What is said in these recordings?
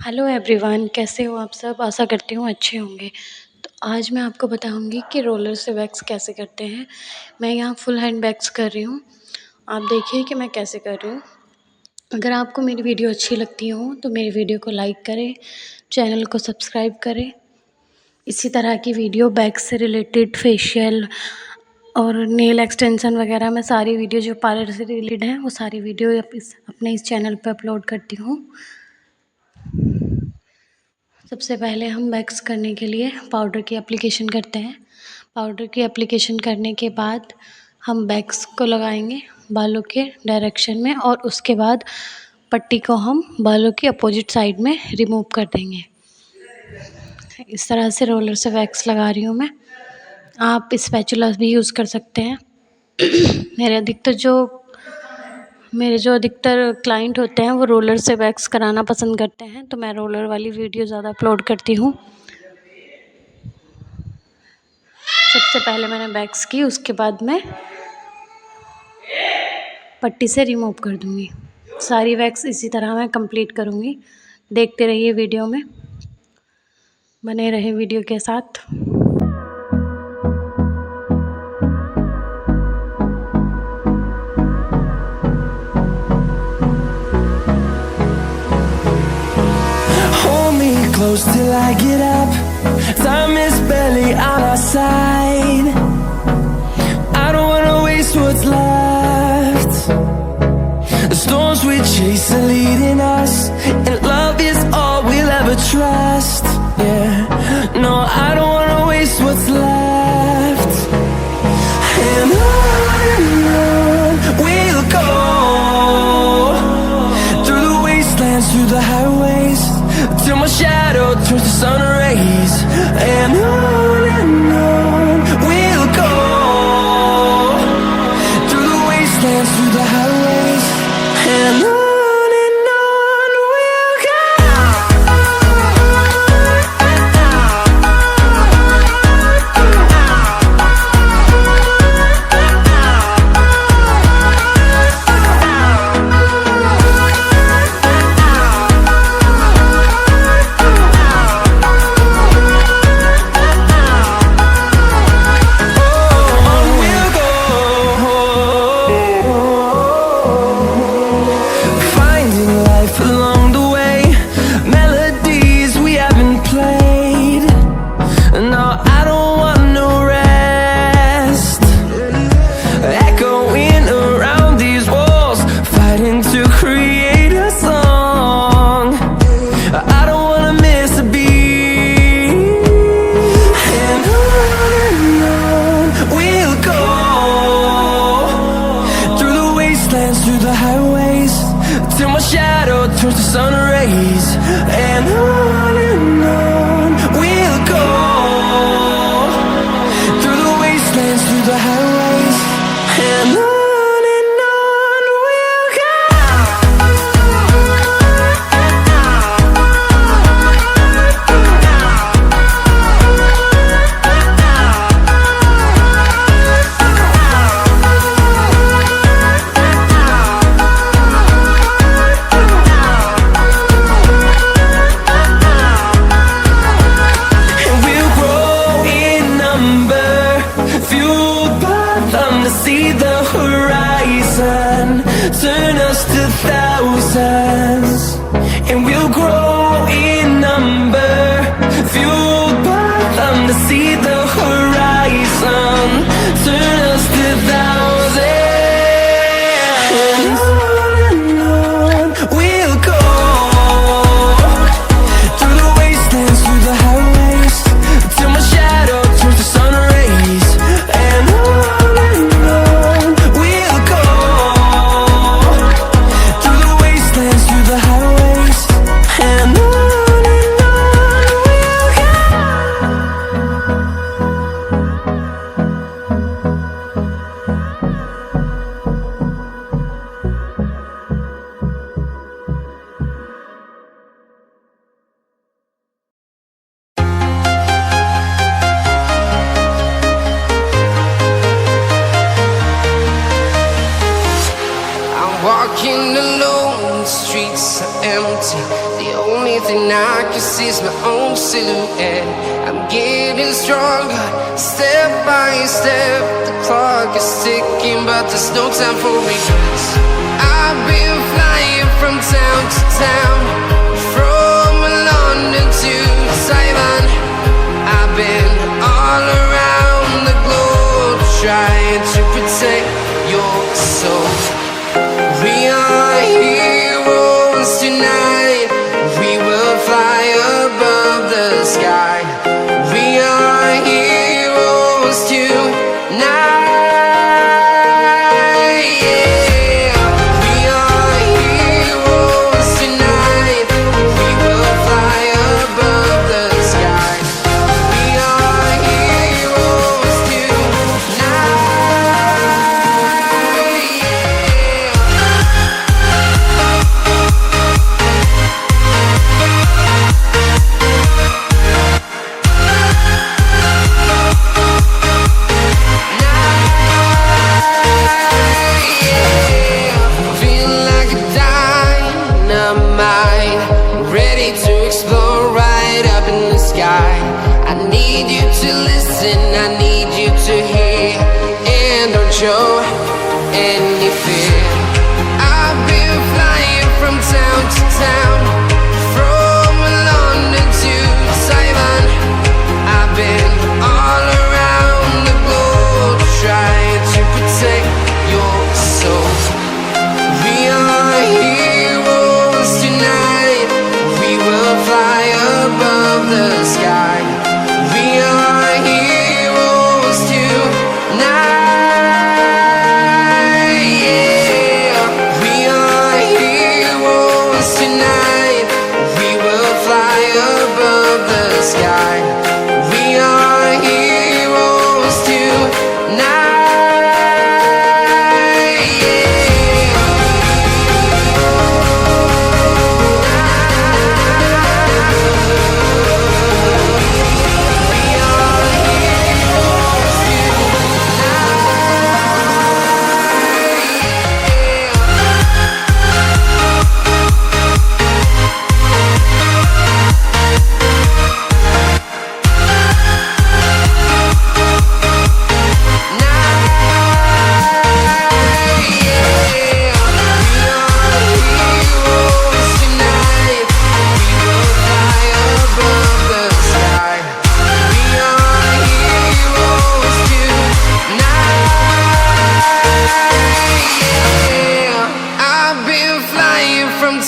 Hello everyone, कैसे हो आप सब। आशा करती हूँ अच्छे होंगे। तो आज मैं आपको बताऊँगी कि रोलर से वैक्स कैसे करते हैं। मैं यहाँ फुल हैंड वैक्स कर रही हूँ। आप देखिए कि मैं कैसे कर रही हूँ। अगर आपको मेरी वीडियो अच्छी लगती हो तो मेरी वीडियो को लाइक करें, चैनल को सब्सक्राइब करें। इसी तरह की वीडियो वैक्स से रिलेटेड, फेशियल और नेल एक्सटेंशन वगैरह, मैं सारी वीडियो जो पार्लर से रिलेटेड हैं वो सारी वीडियो अपने इस चैनल पर अपलोड करती हूँ। सबसे पहले हम वैक्स करने के लिए पाउडर की एप्लीकेशन करते हैं। पाउडर की एप्लीकेशन करने के बाद हम वैक्स को लगाएंगे बालों के डायरेक्शन में, और उसके बाद पट्टी को हम बालों की अपोजिट साइड में रिमूव कर देंगे। इस तरह से रोलर से वैक्स लगा रही हूँ मैं। आप स्पैचुला भी यूज़ कर सकते हैं। मेरे जो अधिकतर क्लाइंट होते हैं वो रोलर से वैक्स कराना पसंद करते हैं, तो मैं रोलर वाली वीडियो ज़्यादा अपलोड करती हूँ। सबसे पहले मैंने वैक्स की, उसके बाद मैं पट्टी से रिमूव कर दूँगी। सारी वैक्स इसी तरह मैं कंप्लीट करूँगी। देखते रहिए वीडियो में, बने रहे वीडियो के साथ। Close till I get up. Time is barely on our side. I don't wanna waste what's left. The storms we chase are leading us, and love is all we'll ever trust. Yeah, no, I don't wanna waste what's left. And on we'll go, through the wastelands, through the highways, till my shadow turns to sun rays. And on we'll go, through the wastelands, through the highways, and on we'll go. Through the highways, till my shadow turns to sun rays. And on we'll go, through the wastelands, through the highways, and on we'll go. only thing I can see is my own silhouette. I'm getting stronger, step by step. The clock is ticking, but there's no time for regrets. I've been flying from town to town, from London to Taiwan. I've been all around the globe, trying to protect your soul. We are heroes tonight. We will fly above the sky. We are heroes tonight. Yeah. We are heroes tonight. We will fly above the sky. We are heroes tonight. Feel like a dynamite, ready to explode right up in the sky. I need you to listen, I need you to hear, and don't show any fear. I've been flying from town to town, from London to Taiwan. I've been all around the globe, trying to protect your soul. We are heroes tonight. We will fly above the sky. We are heroes tonight. Yeah. We are heroes tonight. We will fly above the sky. We are heroes tonight. Yeah.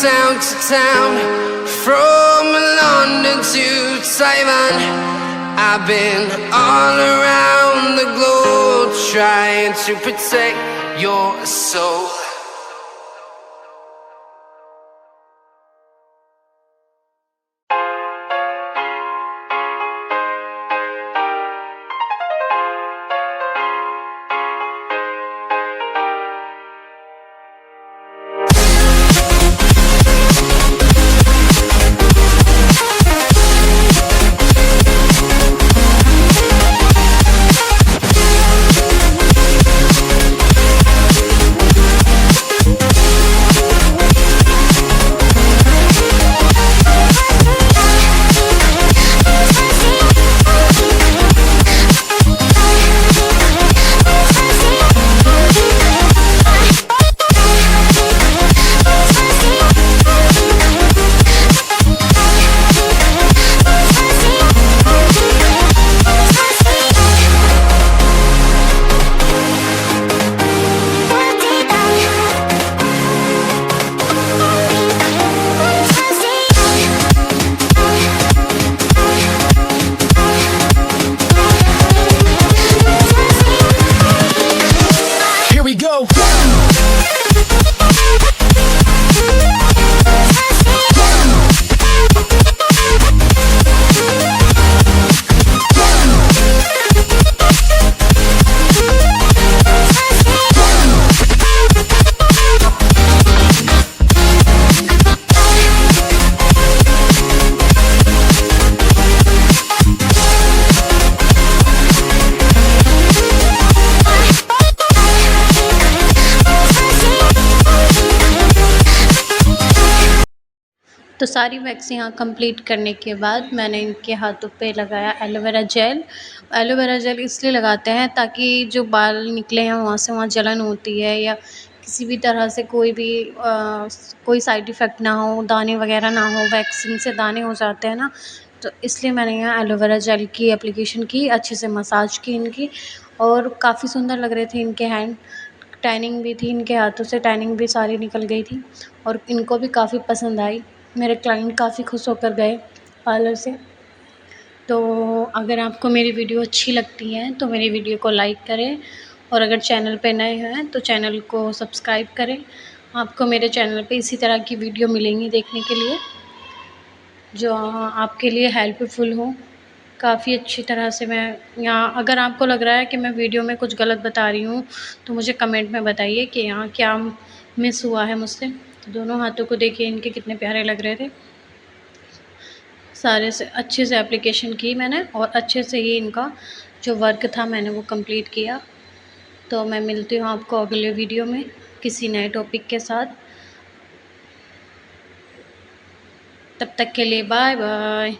Town to town, from London to Taiwan. I've been all around the globe, trying to protect your soul. तो सारी wax यहाँ complete करने के बाद मैंने इनके हाथों पे लगाया एलोवेरा जेल। एलोवेरा जेल इसलिए लगाते हैं ताकि जो बाल निकले हैं वहाँ से, वहाँ जलन होती है या किसी भी तरह से कोई साइड इफ़ेक्ट ना हो, दाने वगैरह ना हो, वैक्सिंग से दाने हो जाते हैं ना, तो इसलिए मैंने यहाँ एलोवेरा जेल की एप्लीकेशन की, अच्छे से मसाज की इनकी, और काफ़ी सुंदर लग रहे थे इनके हैंड। टैनिंग भी थी इनके हाथों से, टैनिंग भी सारी निकल गई थी और इनको भी काफ़ी पसंद आई। मेरे क्लाइंट काफ़ी खुश होकर गए पार्लर से। तो अगर आपको मेरी वीडियो अच्छी लगती है तो मेरी वीडियो को लाइक करें, और अगर चैनल पे नए हैं तो चैनल को सब्सक्राइब करें। आपको मेरे चैनल पे इसी तरह की वीडियो मिलेंगी देखने के लिए, जो आपके लिए हेल्पफुल हो। काफ़ी अच्छी तरह से मैं यहाँ, अगर आपको लग रहा है कि मैं वीडियो में कुछ गलत बता रही हूँ तो मुझे कमेंट में बताइए कि यहाँ क्या मिस हुआ है मुझसे। तो दोनों हाथों को देखिए इनके कितने प्यारे लग रहे थे। सारे से अच्छे से एप्लीकेशन की मैंने, और अच्छे से ही इनका जो वर्क था मैंने वो कंप्लीट किया। तो मैं मिलती हूँ आपको अगले वीडियो में किसी नए टॉपिक के साथ। तब तक के लिए बाय बाय।